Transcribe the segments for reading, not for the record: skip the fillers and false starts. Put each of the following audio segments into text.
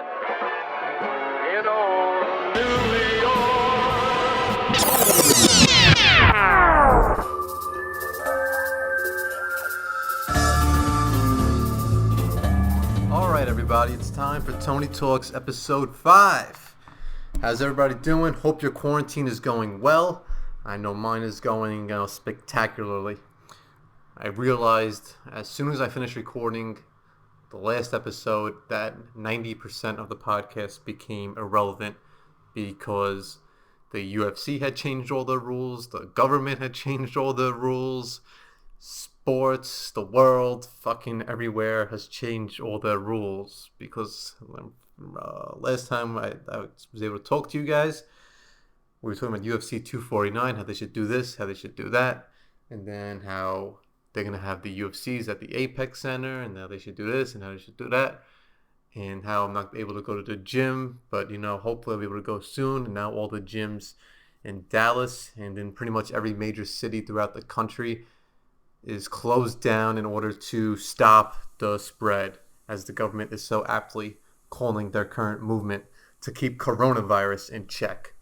in old New York. All right, everybody, it's time for Tony Talks episode 5. How's everybody doing? Hope your quarantine is going well. I know mine is going spectacularly. I realized as soon as I finished recording the last episode that 90% of the podcast became irrelevant because the UFC had changed all the rules, the government had changed all the rules, sports, the world, fucking everywhere has changed all their rules because last time I was able to talk to you guys, we were talking about UFC 249, how they should do this, how they should do that, and then how they're going to have the UFCs at the Apex Center, and how they should do this, and how they should do that, and how I'm not able to go to the gym, but, hopefully I'll be able to go soon, and now all the gyms in Dallas and in pretty much every major city throughout the country is closed down in order to stop the spread, as the government is so aptly calling their current movement to keep coronavirus in check.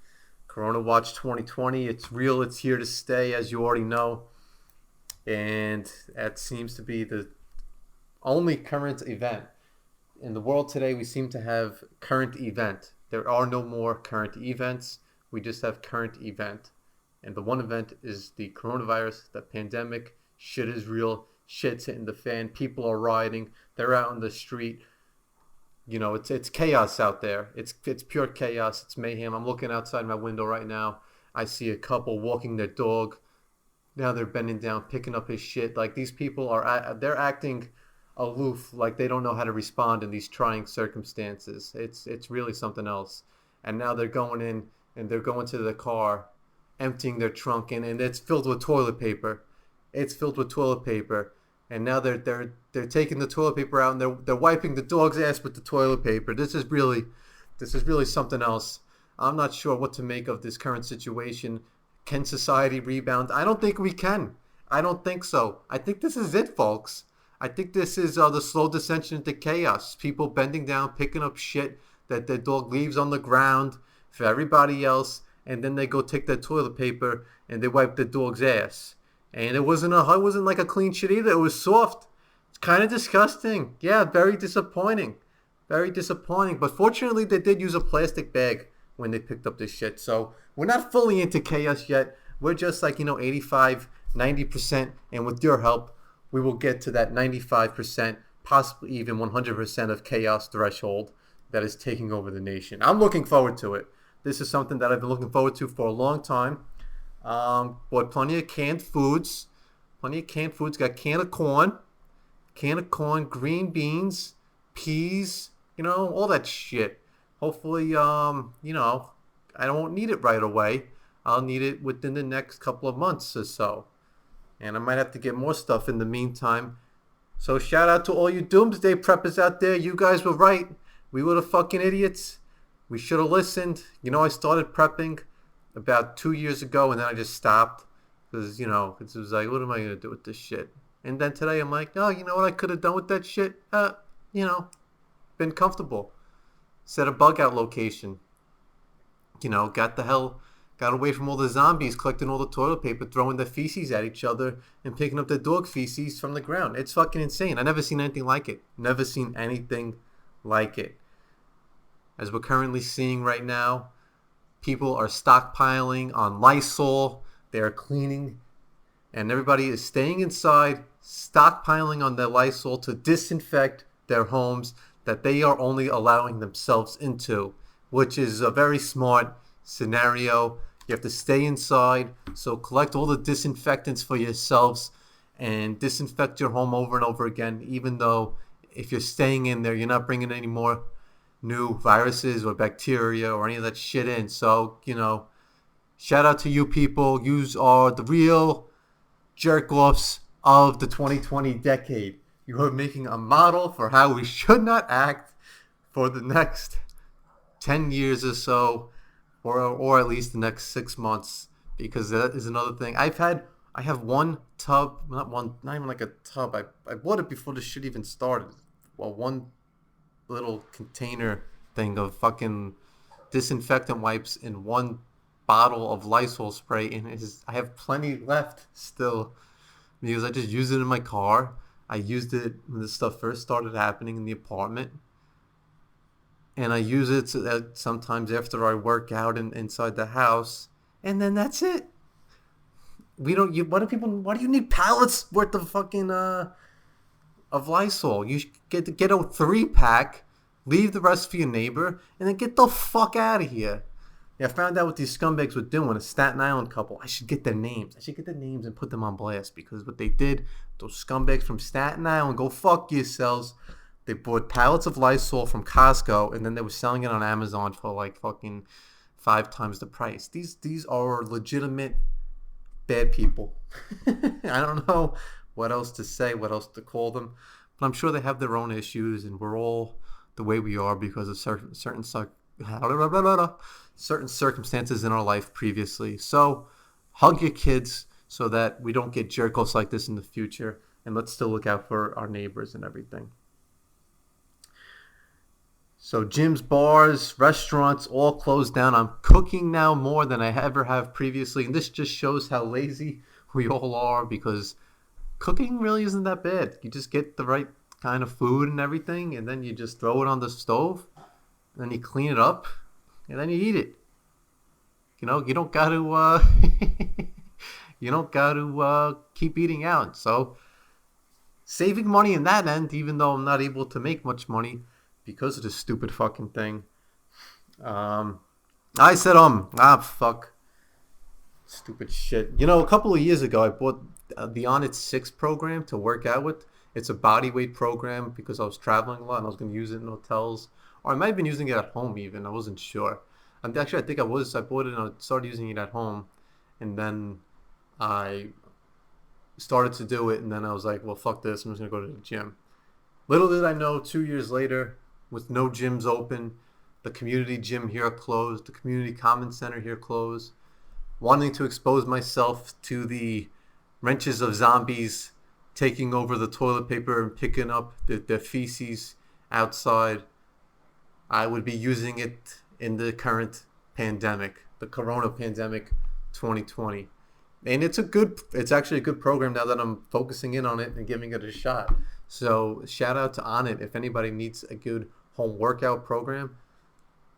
Corona Watch 2020, it's real, it's here to stay, as you already know. And that seems to be the only current event. In the world today, we seem to have current event. There are no more current events. We just have current event. And the one event is the coronavirus, the pandemic. Shit is real. Shit's hitting the fan. People are rioting. They're out on the street. It's chaos out there. It's pure chaos. It's mayhem. I'm looking outside my window right now. I see a couple walking their dog. Now they're bending down, picking up his shit. Like, these people they're acting aloof, like they don't know how to respond in these trying circumstances. It's really something else. And now they're going in and they're going to the car, emptying their trunk, and it's filled with toilet paper. It's filled with toilet paper. And now they're taking the toilet paper out and they're wiping the dog's ass with the toilet paper. This is really something else. I'm not sure what to make of this current situation. Can society rebound? I don't think we can. I don't think so. I think this is it, folks. I think this is the slow descension into chaos. People bending down, picking up shit that their dog leaves on the ground for everybody else, and then they go take their toilet paper and they wipe the dog's ass. And it wasn't like a clean shit either. It was soft. It's kind of disgusting. Yeah, very disappointing. Very disappointing. But fortunately, they did use a plastic bag when they picked up this shit. So we're not fully into chaos yet. We're just 85, 90%. And with your help, we will get to that 95%, possibly even 100% of chaos threshold that is taking over the nation. I'm looking forward to it. This is something that I've been looking forward to for a long time. Bought plenty of canned foods. Got can of corn, green beans, peas, all that shit. Hopefully, I won't need it right away. I'll need it within the next couple of months or so. And I might have to get more stuff in the meantime. So shout out to all you doomsday preppers out there. You guys were right. We were the fucking idiots. We should have listened. I started prepping about 2 years ago, and then I just stopped because it was like, what am I gonna do with this shit? And then today I'm like, oh, you know what I could have done with that shit? Been comfortable. Set a bug out location. Got away from all the zombies collecting all the toilet paper, throwing their feces at each other, and picking up their dog feces from the ground. It's fucking insane. I never seen anything like it. Never seen anything like it. As we're currently seeing right now, people are stockpiling on Lysol. They're cleaning. And everybody is staying inside, stockpiling on their Lysol to disinfect their homes that they are only allowing themselves into, which is a very smart scenario. You have to stay inside, so collect all the disinfectants for yourselves and disinfect your home over and over again, even though if you're staying in there, you're not bringing any more new viruses or bacteria or any of that shit in. So, shout out to you people. You are the real jerk-offs of the 2020 decade. You are making a model for how we should not act for the next 10 years or so, or at least the next 6 months, because that is another thing. I have one tub, not even like a tub. I bought it before the shit even started. Well, one little container thing of fucking disinfectant wipes and one bottle of Lysol spray, and I have plenty left still because I just use it in my car. I used it when this stuff first started happening in the apartment, and I use it sometimes after I work out inside the house, and then that's it. We don't. What do people? Why do you need pallets worth of fucking of Lysol? You should get a 3-pack, leave the rest for your neighbor, and then get the fuck out of here. Yeah, I found out what these scumbags were doing. A Staten Island couple. I should get their names. I should get their names and put them on blast because what they did, those scumbags from Staten Island, go fuck yourselves. They bought pallets of Lysol from Costco and then they were selling it on Amazon for like fucking 5 times the price. These are legitimate bad people. I don't know what else to say, what else to call them, but I'm sure they have their own issues, and we're all the way we are because of certain circumstances in our life previously. So hug your kids so that we don't get jerk-offs like this in the future, and let's still look out for our neighbors and everything. So gyms, bars, restaurants, all closed down. I'm cooking now more than I ever have previously. And this just shows how lazy we all are because cooking really isn't that bad. You just get the right kind of food and everything, and then you just throw it on the stove, and then you clean it up, and then you eat it. You know, you don't got to keep eating out. So saving money in that end, even though I'm not able to make much money because of this stupid fucking thing. I said, fuck. Stupid shit. You know, a couple of years ago, I bought the On It 6 program to work out with. It's a body weight program because I was traveling a lot and I was going to use it in hotels. Or I might have been using it at home even. I wasn't sure. Actually, I think I was. I bought it and I started using it at home. And then I started to do it. And then I was like, well, fuck this. I'm just going to go to the gym. Little did I know, 2 years later, with no gyms open, the community gym here closed, the community common center here closed, wanting to expose myself to the wrenches of zombies taking over the toilet paper and picking up the feces outside, I would be using it in the current pandemic, the Corona pandemic 2020. And it's actually a good program now that I'm focusing in on it and giving it a shot. So shout out to On It. If anybody needs a good home workout program,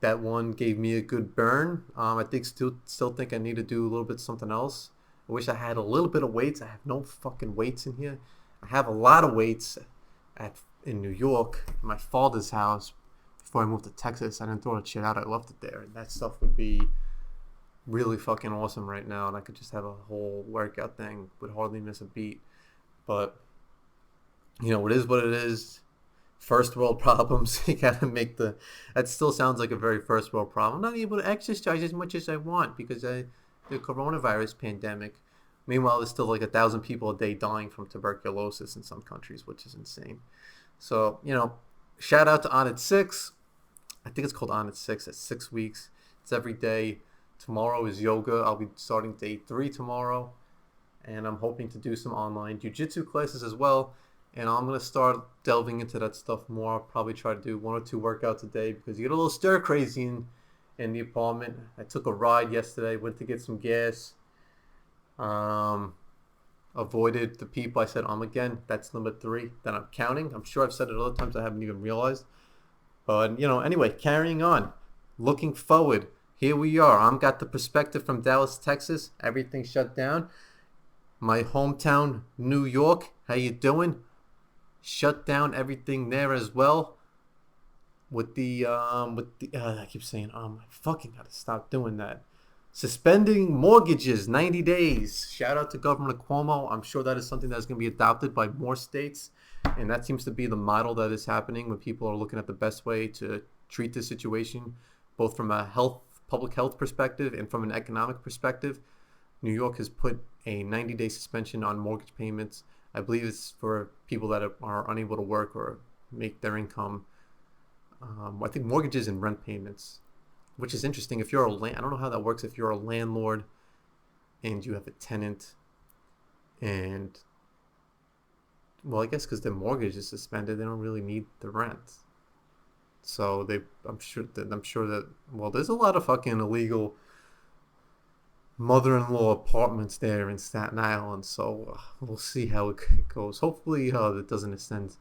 that one gave me a good burn. I still think I need to do a little bit something else. I wish I had a little bit of weights. I have no fucking weights in here. I have a lot of weights in New York, in my father's house. Before I moved to Texas, I didn't throw that shit out. I left it there. And that stuff would be really fucking awesome right now. And I could just have a whole workout thing. Would hardly miss a beat. But, you know, it is what it is. First world problems. You gotta make that still sounds like a very first world problem. I'm not able to exercise as much as I want because the coronavirus pandemic. Meanwhile, there's still like 1,000 people a day dying from tuberculosis in some countries, which is insane. So, you know, shout out to On It 6. I think it's called On It 6. It's 6 weeks. It's every day. Tomorrow is yoga. I'll be starting day 3 tomorrow. And I'm hoping to do some online jiu-jitsu classes as well. And I'm going to start delving into that stuff more. I'll probably try to do 1 or 2 workouts a day because you get a little stir crazy in the apartment. I took a ride yesterday, went to get some gas. Avoided the people. I said, again, that's number 3 that I'm counting. I'm sure I've said it other times I haven't even realized. But, you know, anyway, carrying on. Looking forward. Here we are. I've got the perspective from Dallas, Texas. Everything shut down. My hometown, New York. How you doing? Shut down everything there as well. I keep saying, I fucking gotta stop doing that. Suspending mortgages, 90 days. Shout out to Governor Cuomo. I'm sure that is something that's going to be adopted by more states. And that seems to be the model that is happening when people are looking at the best way to treat this situation, both from a public health perspective and from an economic perspective. New York has put a 90-day suspension on mortgage payments. I believe it's for people that are unable to work or make their income. I think mortgages and rent payments, which is interesting. If you're I don't know how that works. If you're a landlord and you have a tenant, and well, I guess because their mortgage is suspended, they don't really need the rent. So I'm sure that well, there's a lot of fucking illegal mother-in-law apartments there in Staten Island. So we'll see how it goes. Hopefully, it doesn't extend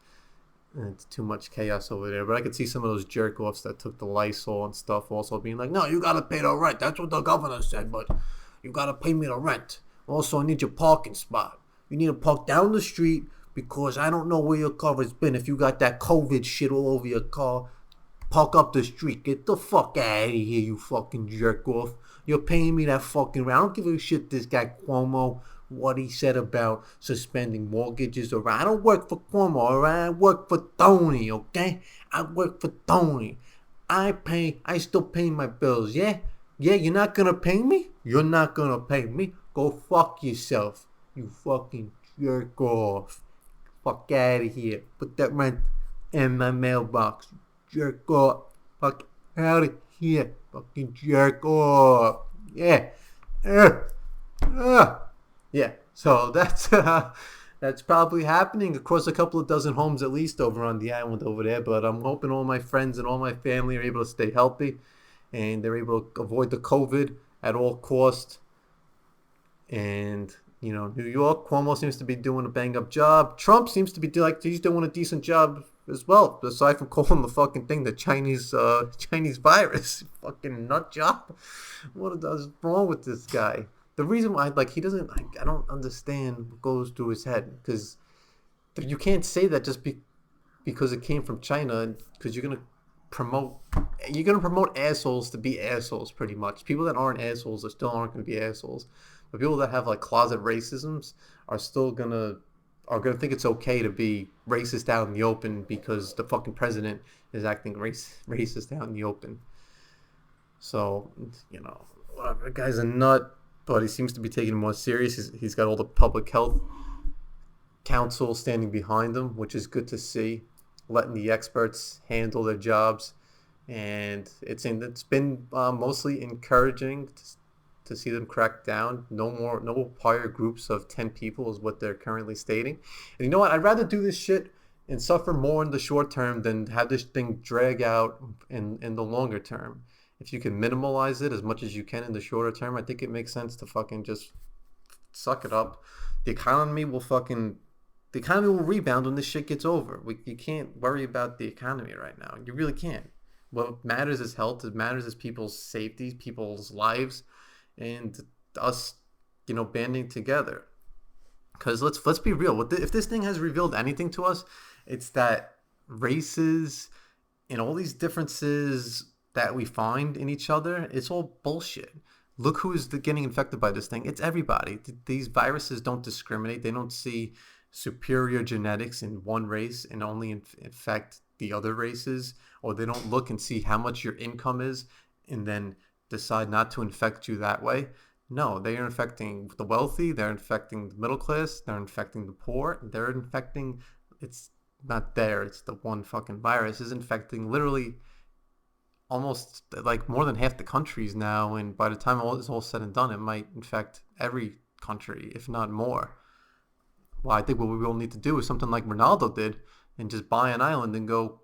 into too much chaos over there. But I could see some of those jerk-offs that took the lysol and stuff also being like, no, you gotta pay the rent. That's what the governor said, but you gotta pay me the rent. Also, I need your parking spot. You need to park down the street because I don't know where your car has been. If you got that COVID shit all over your car, park up the street. Get the fuck out of here, you fucking jerk off. You're paying me that fucking rent. I don't give a shit this guy Cuomo, what he said about suspending mortgages. Or I don't work for Cuomo, alright? I work for Tony, okay? I work for Tony. I still pay my bills, yeah? Yeah, you're not gonna pay me? You're not gonna pay me? Go fuck yourself, you fucking jerk off. Fuck out of here. Put that rent in my mailbox. Jerk off. Fuck out of here. Fucking jerk off. Yeah. Yeah. So that's probably happening across a couple of dozen homes at least over on the island over there. But I'm hoping all my friends and all my family are able to stay healthy and they're able to avoid the COVID at all costs. And New York, Cuomo seems to be doing a bang-up job. Trump seems to be he's doing a decent job as well, aside from calling the fucking thing the Chinese virus. Fucking nut job. What is wrong with this guy? The reason why, he doesn't, I don't understand what goes through his head, because you can't say that just because it came from China, because you're gonna promote assholes to be assholes, pretty much. People that aren't assholes still aren't gonna be assholes. But people that have closet racisms are still gonna think it's okay to be racist out in the open because the fucking president is acting racist out in the open. So whatever. The guy's a nut, but he seems to be taking it more serious. He's got all the public health council standing behind him, which is good to see, letting the experts handle their jobs, and it's been mostly encouraging to see them crack down. No higher groups of 10 people is what they're currently stating. And you know what? I'd rather do this shit and suffer more in the short term than have this thing drag out in the longer term. If you can minimalize it as much as you can in the shorter term, I think it makes sense to fucking just suck it up. The economy will rebound when this shit gets over. You can't worry about the economy right now. You really can't. What matters is health. It matters is people's safety, people's lives, and us, banding together. Because let's be real. If this thing has revealed anything to us, it's that races and all these differences that we find in each other, it's all bullshit. Look who's getting infected by this thing. It's everybody. These viruses don't discriminate. They don't see superior genetics in one race and only infect the other races, or they don't look and see how much your income is and then decide not to infect you that way. No, they are infecting the wealthy, they're infecting the middle class, they're infecting the poor, it's not there, it's the one fucking virus is infecting literally almost more than half the countries now, and by the time all is all said and done, it might infect every country, if not more. Well, I think what we all need to do is something like Ronaldo did and just buy an island and go,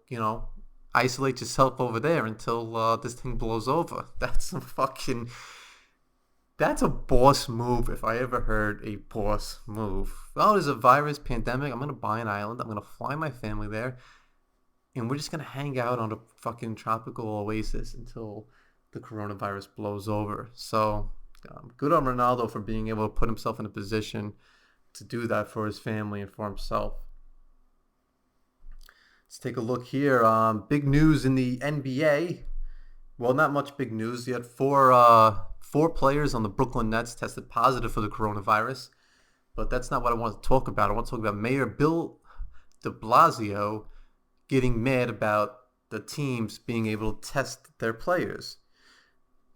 isolate yourself over there until this thing blows over. That's a boss move if I ever heard a boss move. Oh, there's a virus pandemic. I'm going to buy an island. I'm going to fly my family there. And we're just going to hang out on a fucking tropical oasis until the coronavirus blows over. So good on Ronaldo for being able to put himself in a position to do that for his family and for himself. Let's take a look here. Big news in the NBA. Well, not much big news. You had four players on the Brooklyn Nets tested positive for the coronavirus. But that's not what I want to talk about. I want to talk about Mayor Bill de Blasio getting mad about the teams being able to test their players.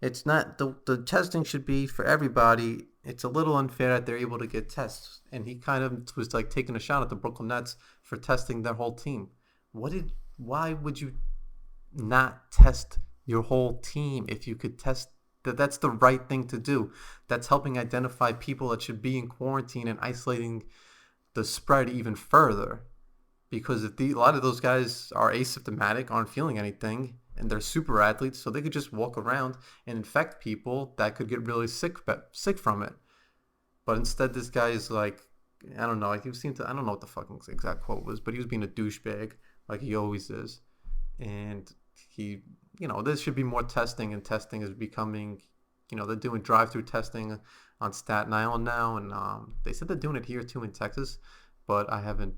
It's not, the testing should be for everybody. It's a little unfair that they're able to get tests. And he kind of was taking a shot at the Brooklyn Nets for testing their whole team. Why would you not test your whole team if you could test? That's the right thing to do. That's helping identify people that should be in quarantine and isolating the spread even further. because a lot of those guys are asymptomatic, aren't feeling anything, and they're super athletes, so they could just walk around and infect people that could get really sick from it. But instead, this guy is like, I don't know, like he seemed to, I don't know what the fucking exact quote was, but he was being a douchebag, like he always is. And he, there should be more testing, and testing is becoming, they're doing drive-through testing on Staten Island now, and they said they're doing it here too in Texas, but I haven't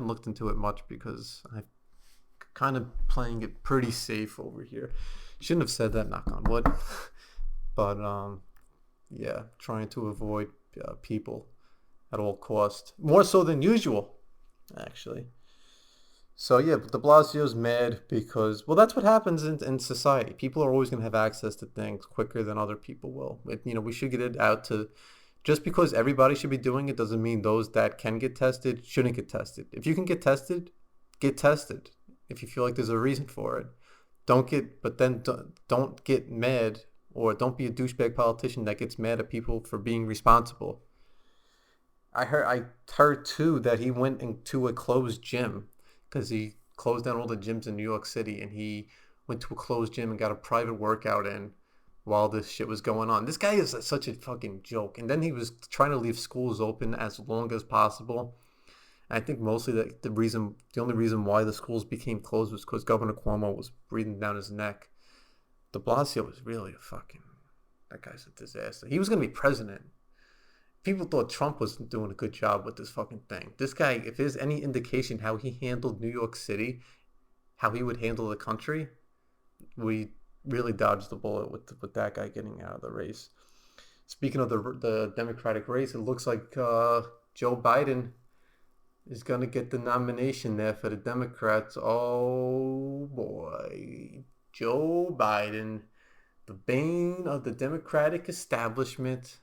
looked into it much because I'm kind of playing it pretty safe over here. Shouldn't have said that, knock on wood. But yeah, trying to avoid people at all cost, more so than usual, actually. So yeah, but de Blasio's mad because, well, that's what happens in society. People are always going to have access to things quicker than other people will. We should get it out to, just because everybody should be doing it doesn't mean those that can get tested shouldn't get tested. If you can get tested, get tested. If you feel like there's a reason for it, don't get mad, or don't be a douchebag politician that gets mad at people for being responsible. I heard too that he went into a closed gym because he closed down all the gyms in New York City, and he went to a closed gym and got a private workout in while this shit was going on. This guy is such a fucking joke. And then he was trying to leave schools open as long as possible. And I think mostly the only reason why the schools became closed was because Governor Cuomo was breathing down his neck. De Blasio was really that guy's a disaster. He was going to be president. People thought Trump was doing a good job with this fucking thing. This guy, if there's any indication how he handled New York City, how he would handle the country, we really dodged the bullet with that guy getting out of the race. Speaking of the Democratic race, it looks like Joe Biden is going to get the nomination there for the Democrats. Oh boy. Joe Biden, the bane of the Democratic establishment,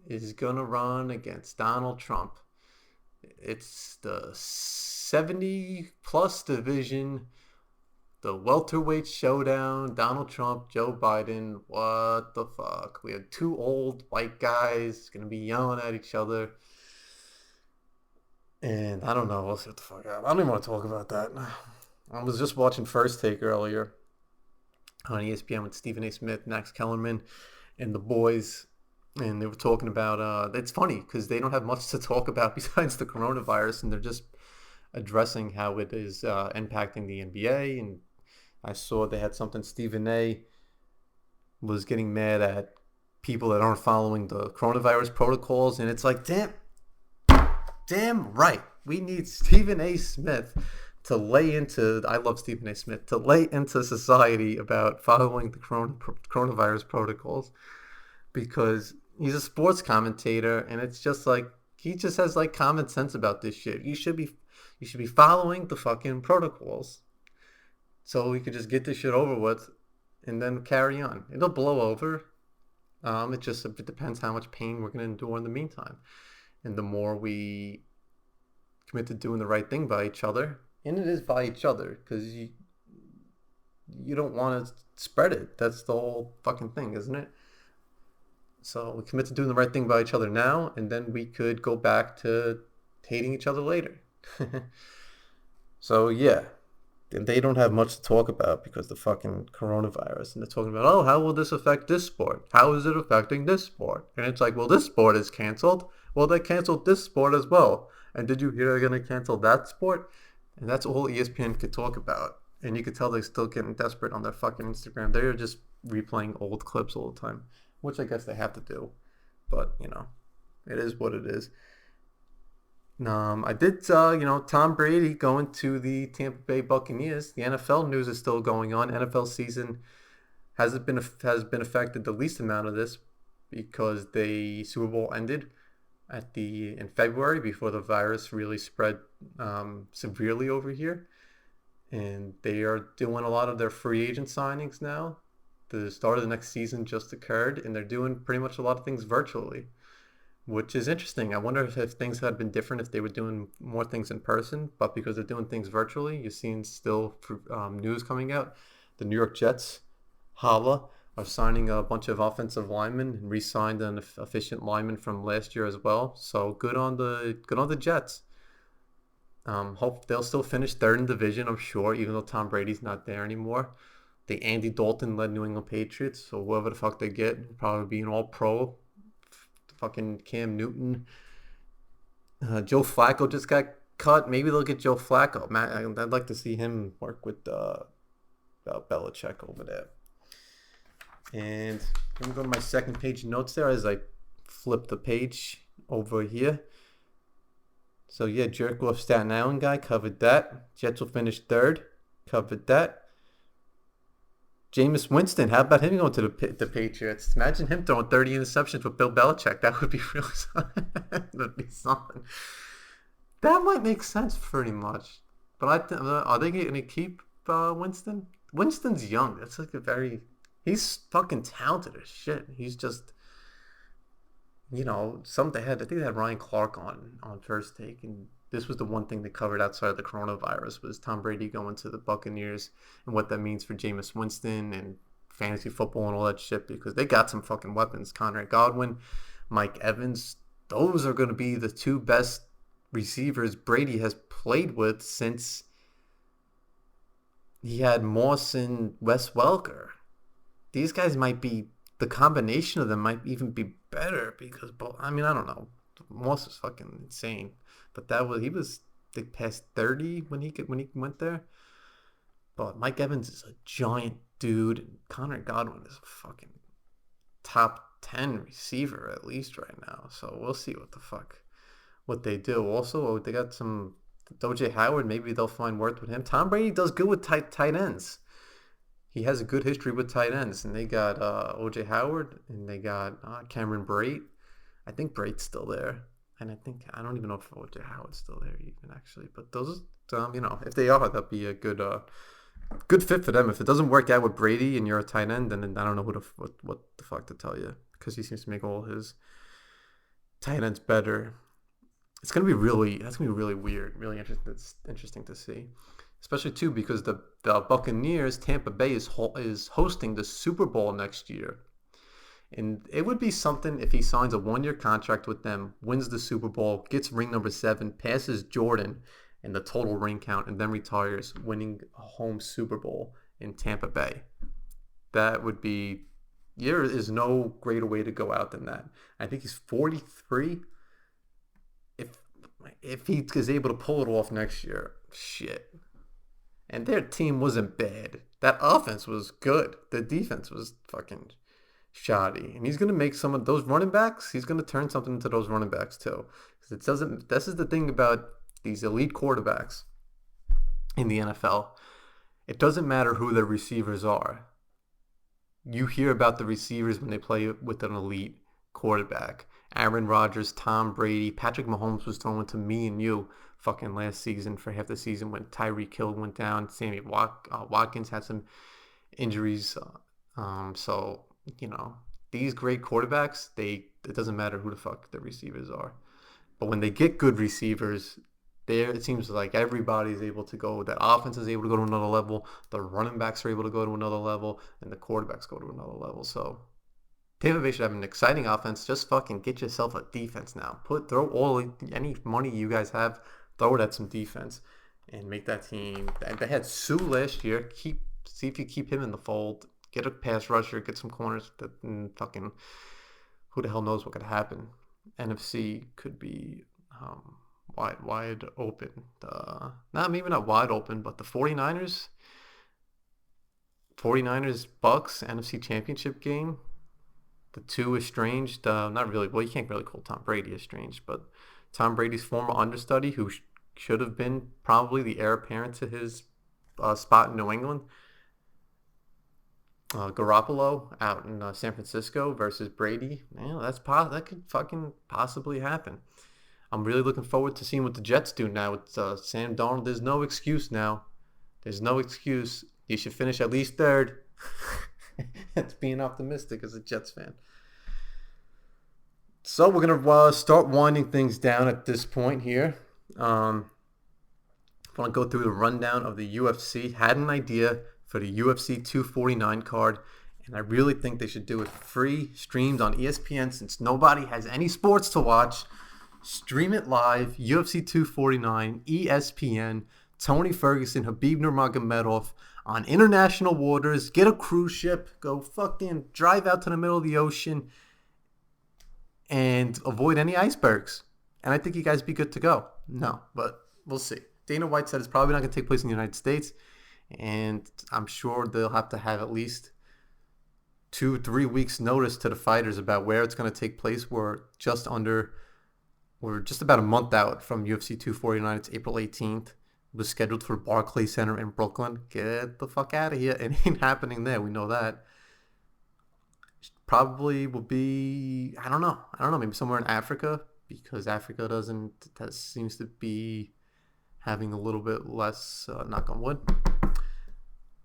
is going to run against Donald Trump. It's the 70-plus division, the welterweight showdown, Donald Trump, Joe Biden. What the fuck? We had two old white guys going to be yelling at each other. And I don't know. We'll see what the fuck happens. I don't even want to talk about that. I was just watching First Take earlier on ESPN with Stephen A. Smith, Max Kellerman, and the boys. And they were talking about, it's funny because they don't have much to talk about besides the coronavirus, and they're just addressing how it is impacting the NBA. And I saw they had something, Stephen A. was getting mad at people that aren't following the coronavirus protocols. And it's like, damn right. We need Stephen A. Smith to lay into, I love Stephen A. Smith, to lay into society about following the coronavirus protocols, because he's a sports commentator, and it's just like, he just has like common sense about this shit. You should be following the fucking protocols, so we could just get this shit over with and then carry on. It'll blow over. It depends how much pain we're gonna endure in the meantime, and the more we commit to doing the right thing by each other, and it is by each other, because you don't want to spread it. That's the whole fucking thing, isn't it? So we commit to doing the right thing by each other now, and then we could go back to hating each other later. So yeah, and they don't have much to talk about because the fucking coronavirus, and they're talking about, oh, how will this affect this sport? How is it affecting this sport? And it's like, well, this sport is canceled. Well, they canceled this sport as well. And did you hear they're going to cancel that sport? And that's all ESPN could talk about. And you could tell they're still getting desperate on their fucking Instagram. They're just replaying old clips all the time, which I guess they have to do. But, it is what it is. I did, Tom Brady going to the Tampa Bay Buccaneers. The NFL news is still going on. NFL season has been affected the least amount of this because the Super Bowl ended in February before the virus really spread severely over here. And they are doing a lot of their free agent signings now. The start of the next season just occurred, and they're doing pretty much a lot of things virtually, which is interesting. I wonder if things had been different if they were doing more things in person, but because they're doing things virtually, you're seeing still news coming out. The New York Jets, holla, are signing a bunch of offensive linemen and re-signed an efficient lineman from last year as well. So good on the Jets. Hope they'll still finish third in division, I'm sure, even though Tom Brady's not there anymore. The Andy Dalton led New England Patriots, so whoever the fuck they get will probably be an all-pro. Fucking Cam Newton. Joe Flacco just got cut. Maybe they'll get Joe Flacco. Man, I'd like to see him work with Belichick over there. And I'm going to go to my second page notes there as I flip the page over here. So yeah, jerk off Staten Island guy, covered that. Jets will finish third, covered that. Jameis Winston, how about him going to the Patriots? Imagine him throwing 30 interceptions with Bill Belichick. That would be really that would be something. That might make sense pretty much. But are they going to keep Winston? Winston's young. That's like he's fucking talented as shit. He's just, I think they had Ryan Clark on First Take, and this was the one thing they covered outside of the coronavirus was Tom Brady going to the Buccaneers and what that means for Jameis Winston and fantasy football and all that shit, because they got some fucking weapons. Conrad Godwin, Mike Evans, those are going to be the two best receivers Brady has played with since he had Moss and Wes Welker. These guys might be, the combination of them might even be better because, I don't know. Moss is fucking insane. But he was past 30 when he went there. But Mike Evans is a giant dude, and Connor Godwin is a fucking top 10 receiver at least right now. So we'll see what they do. Also, they got some O.J. Howard. Maybe they'll find worth with him. Tom Brady does good with tight ends. He has a good history with tight ends, and they got O.J. Howard, and they got Cameron Brate. I think Brate's still there. And I don't even know if O.J. Howard's still there even, actually. But those, if they are, that'd be a good fit for them. If it doesn't work out with Brady and you're a tight end, then I don't know what the fuck to tell you, because he seems to make all his tight ends better. That's gonna be really weird, really interesting to see, especially too because the Buccaneers, Tampa Bay is hosting the Super Bowl next year. And it would be something if he signs a 1-year contract with them, wins the Super Bowl, gets ring number 7, passes Jordan in the total ring count, and then retires, winning a home Super Bowl in Tampa Bay. That would be, there is no greater way to go out than that. I think he's 43. If he is able to pull it off next year, shit. And their team wasn't bad. That offense was good. The defense was fucking shoddy, and he's going to make some of those running backs, he's going to turn something into those running backs too. Because this is the thing about these elite quarterbacks in the NFL. It doesn't matter who their receivers are. You hear about the receivers when they play with an elite quarterback. Aaron Rodgers, Tom Brady, Patrick Mahomes was throwing to me and you fucking last season for half the season when Tyreek Hill went down. Sammy Watkins had some injuries. So these great quarterbacks, it doesn't matter who the fuck the receivers are. But when they get good receivers, it seems like everybody's able to go. That offense is able to go to another level. The running backs are able to go to another level, and the quarterbacks go to another level. So Tampa Bay should have an exciting offense. Just fucking get yourself a defense now. Throw any money you guys have, throw it at some defense, and make that team. They had Sue last year. See if you keep him in the fold. Get a pass rusher, get some corners. Fucking who the hell knows what could happen. NFC could be wide open. Maybe not wide open, but the 49ers, Bucks, NFC Championship game. The two estranged, not really, well, you can't really call Tom Brady estranged, but Tom Brady's former understudy, who should have been probably the heir apparent to his spot in New England, Garoppolo out in San Francisco versus Brady. That could fucking possibly happen. I'm really looking forward to seeing what the Jets do now with Sam Darnold. There's no excuse now. There's no excuse. You should finish at least third. That's being optimistic as a Jets fan. So we're going to start winding things down at this point here. I want to go through the rundown of the UFC. Had an idea for the UFC 249 card, and I really think they should do it free, streamed on ESPN, since nobody has any sports to watch. Stream it live. UFC 249, ESPN, Tony Ferguson, Khabib Nurmagomedov on international waters. Get a cruise ship. Go fucking drive out to the middle of the ocean and avoid any icebergs. And I think you guys be good to go. No, but we'll see. Dana White said it's probably not going to take place in the United States. And I'm sure they'll have to have at least 2-3 weeks notice to the fighters about where it's going to take place. We're just about a month out from UFC 249. It's April 18th. It was scheduled for Barclays Center in Brooklyn. Get the fuck out of here. It ain't happening there. We know that. Probably will be, I don't know, maybe somewhere in Africa, because Africa seems to be having a little bit less, knock on wood,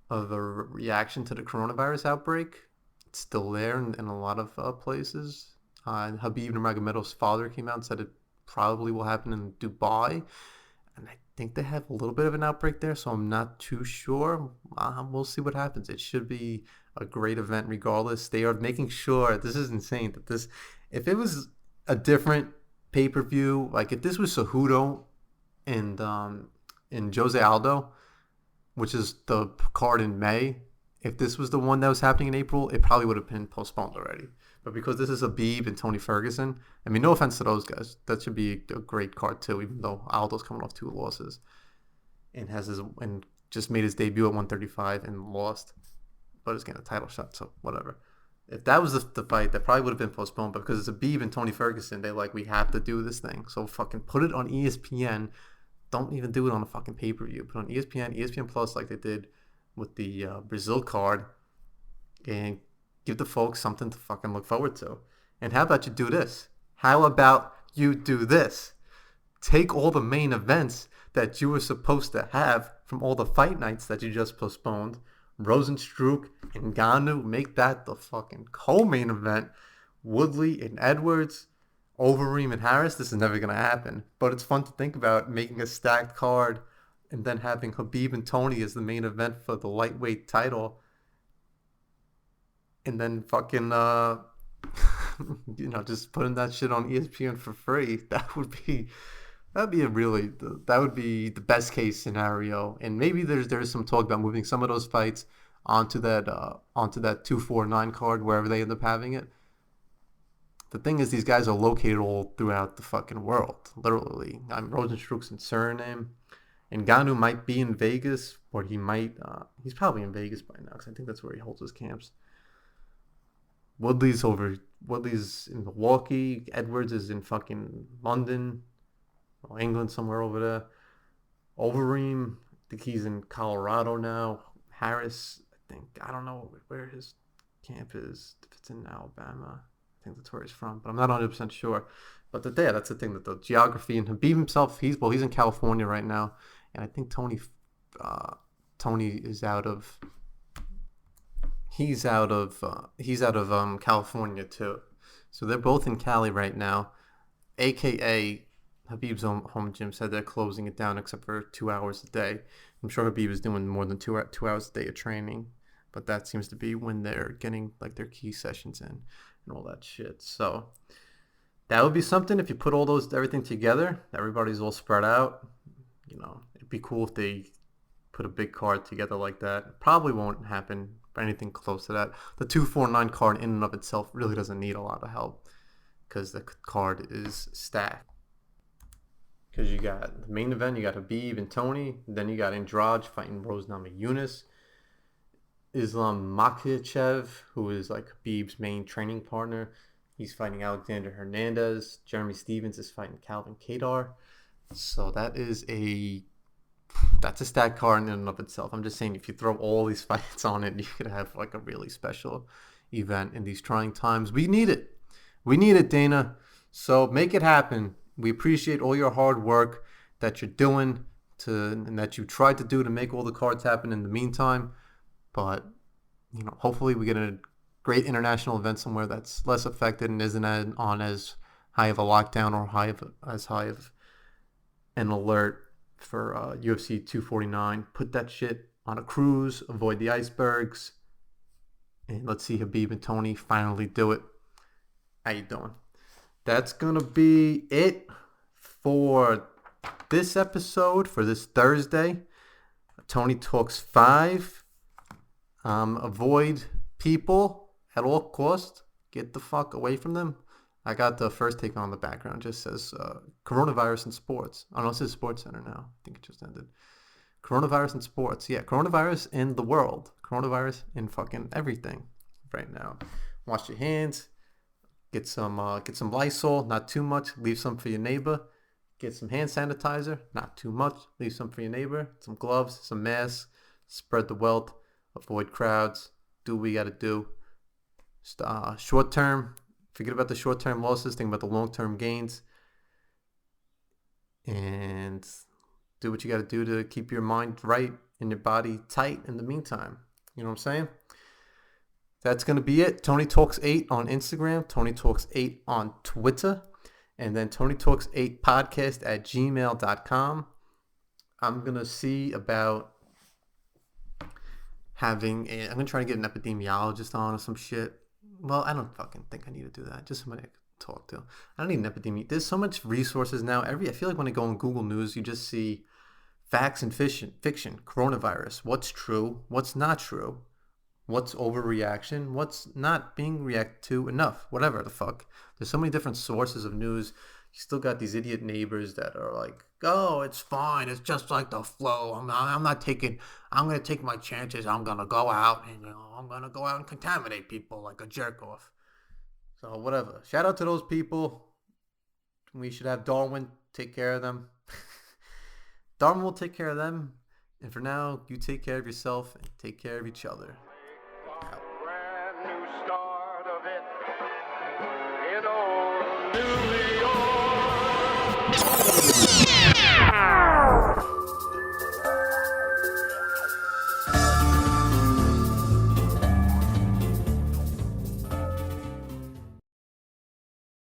of a reaction to the coronavirus outbreak. It's still there in a lot of places. Khabib Nurmagomedov's father came out and said it probably will happen in Dubai, and I think they have a little bit of an outbreak there, so I'm not too sure. We'll see what happens. It should be a great event regardless. They are making sure, this is insane, that this, if it was a different pay-per-view, like if this was Cejudo and Jose Aldo, which is the card in May, if this was the one that was happening in April, it probably would have been postponed already. But because this is Khabib and Tony Ferguson, I mean, no offense to those guys, that should be a great card too, even though Aldo's coming off 2 losses and just made his debut at 135 and lost, but is getting a title shot, so whatever. If that was the fight, that probably would have been postponed, but because it's Khabib and Tony Ferguson, we have to do this thing. So fucking put it on ESPN. Don't even do it on a fucking pay-per-view. Put it on ESPN Plus, like they did with the Brazil card, and give the folks something to fucking look forward to. And how about you do this? How about you do this? Take all the main events that you were supposed to have from all the fight nights that you just postponed, Rosenstruck and Ngannou, make that the fucking co-main event. Woodley and Edwards, Overeem and Harris. This is never going to happen, but it's fun to think about making a stacked card and then having Khabib and Tony as the main event for the lightweight title, and then fucking just putting that shit on ESPN for free. That would be the best case scenario. And maybe there's some talk about moving some of those fights onto that 249 card, wherever they end up having it. The thing is, these guys are located all throughout the fucking world, literally. Rosenstruck's in Suriname. And Ngannou might be in Vegas, or he's probably in Vegas by now, because I think that's where he holds his camps. Woodley's in Milwaukee. Edwards is in fucking London, or England, somewhere over there. Overeem, I think he's in Colorado now. Harris, I don't know where his camp is. If it's in Alabama, I think that's where he's from, but I'm not 100% sure. But that's the thing, that the geography, and Khabib himself, he's in California right now, and I think Tony is out of California too. So they're both in Cali right now, aka Khabib's home gym said they're closing it down except for 2 hours a day. I'm sure Khabib is doing more than 2 hours a day of training, but that seems to be when they're getting like their key sessions in and all that shit. So that would be something if you put everything together. Everybody's all spread out. It'd be cool if they put a big card together like that. Probably won't happen for anything close to that. The 249 card in and of itself really doesn't need a lot of help, because the card is stacked. Because you got the main event, you got Khabib and Tony. Then you got Andrade fighting Rose Namajunas. Islam Makhachev, who is like Khabib's main training partner, he's fighting Alexander Hernandez. Jeremy Stevens is fighting Calvin Kattar. So that's a stacked card in and of itself. I'm just saying, if you throw all these fights on it, you could have like a really special event in these trying times. We need it. We need it, Dana. So make it happen. We appreciate all your hard work that you're doing and that you tried to do to make all the cards happen in the meantime. But, hopefully we get a great international event somewhere that's less affected and isn't on as high of a lockdown or as high of an alert for UFC 249. Put that shit on a cruise, avoid the icebergs, and let's see Khabib and Tony finally do it. How you doing? That's going to be it for this episode, for this Thursday, Tony Talks 5. Avoid people at all costs. Get the fuck away from them. I got the first take on the background. It just says coronavirus in sports. Oh no, it says Sports Center now. I think it just ended. Coronavirus in sports. Yeah, coronavirus in the world. Coronavirus in fucking everything right now. Wash your hands. Get some Lysol. Not too much. Leave some for your neighbor. Get some hand sanitizer. Not too much. Leave some for your neighbor. Some gloves. Some masks. Spread the wealth. Avoid crowds. Do what we got to do. Short term. Forget about the short term losses. Think about the long term gains. And do what you got to do to keep your mind right and your body tight in the meantime. You know what I'm saying? That's going to be it. Tony Talks 8 on Instagram. Tony Talks 8 on Twitter. And then Tony Talks 8 podcast at gmail.com. I'm going to see about I'm going to try to get an epidemiologist on or some shit. Well, I don't fucking think I need to do that. Just somebody I can talk to. I don't need an epidemiologist. There's so much resources now. I feel like when I go on Google News, you just see facts and fiction, coronavirus, what's true, what's not true, what's overreaction, what's not being reacted to enough, whatever the fuck. There's so many different sources of news. You still got these idiot neighbors that are like, oh, it's fine. It's just like the flu. I'm going to take my chances. I'm going to go out and, I'm going to go out and contaminate people like a jerk off. So whatever. Shout out to those people. We should have Darwin take care of them. Darwin will take care of them. And for now, you take care of yourself and take care of each other. Brand new start of it in old New